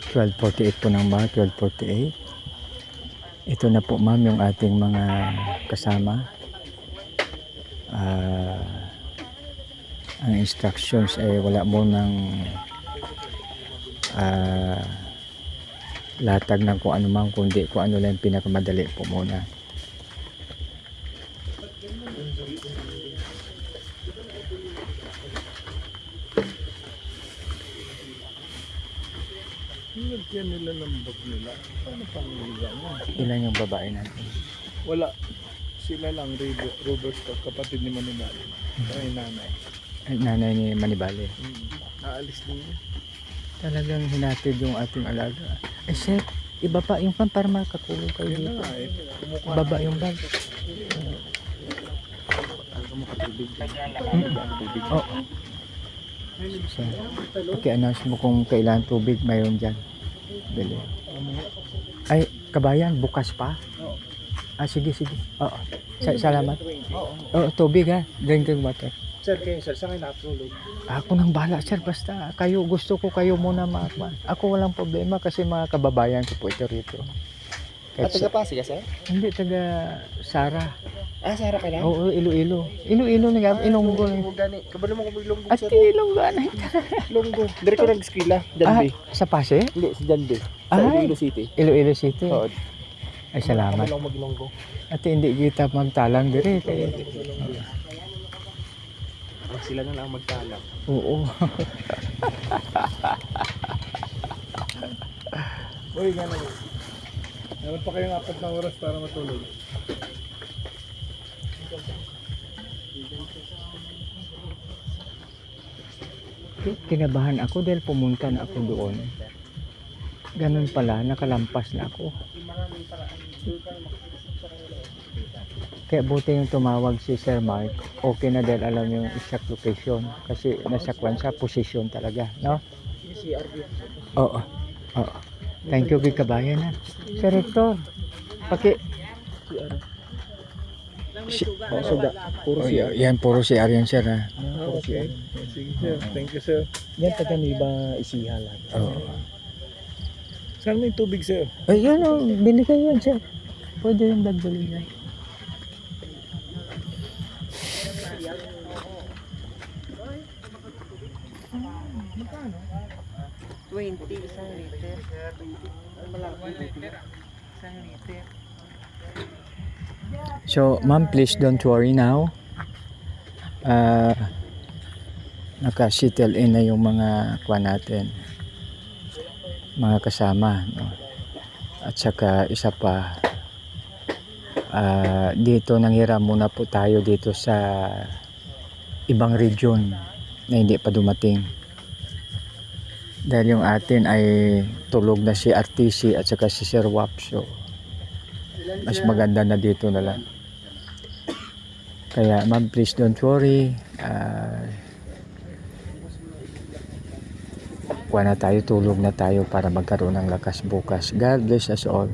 12:48 po ng mga 12:48. Ito na po ma'am yung ating mga kasama. Ang instructions ay wala mo ng latag ng kung ano man, kundi kung ano lang pinakamadali po muna. Nilagyan nila ng bag nila. Paano pangiligan mo? Ilan yung babae natin? Wala. Sila lang, Robert Scott, kapatid ni Manibali. Ay, nanay. Ay, nanay ni Manibali. Naalis din yun. Talagang hinatid yung ating alaga. Eh sir, iba pa yung pan para makatulog kayo Yun na dito. nga eh. Baba yung bag. Oh. So, paki-announce mo kung kailan tubig mayroon dyan. Bili. Ay, kabayan, bukas pa? Sige. Oo. Salamat. Oo, tubig ha. Drinking water. Sir, kayo sir, saan kayo natulog? Ako nang bala sir, basta kayo, gusto ko kayo muna makakman. Ako walang problema kasi mga kababayan ko po ito rito. Taga Pasig ka sir? Hindi, taga Sara. Sara ka lang? Oo, Iloilo. Iloilo na Ilonggo. Kabalo mo kung Ilonggo At sir. Ilonggo na. Ilonggo. Dari ko nag-eskwela, Janbe. Sa Pasig? Hindi, sa Janbe. Sa Ay. Iloilo City. Iloilo City. Oo. Ay, salamat. Kabalo mag-Ilonggo. At hindi kita magtalang dire. Sila na lang magtalang. Oo. Uy, gano'n. Meron pa kayong 4 na oras para matulog. Kinabahan ako dahil pumunta na ako doon. Ganun pala, nakalampas na ako. Kaya buti yung tumawag si Sir Mark. Okay na dahil alam yung exact location. Kasi nasa kwan sa position talaga, no? Oo. Thank you, kabayan ha. Sir Rector, Suga. Puro siya. yan, puro si Aryan sir ha. Okay. Sige sir. Thank you sir. Yan taga Niba Isiha lang. Oo. Saan may tubig sir? Ay, yan o, binigay yan sir. Pwede yung dagdali yan. Isang liter. Isang liter. So, ma'am, please don't worry now. Naka-settle in na yung mga kuha natin. Mga kasama. No? At saka isa pa, dito nanghiram muna po tayo dito sa ibang region na hindi pa dumating. Dahil yung atin ay tulog na si RTC at saka si Sir Wap. So, mas maganda na dito na lang. Kaya ma'am, please don't worry. Kuha na tayo, tulog na tayo para magkaroon ng lakas bukas. God bless us all.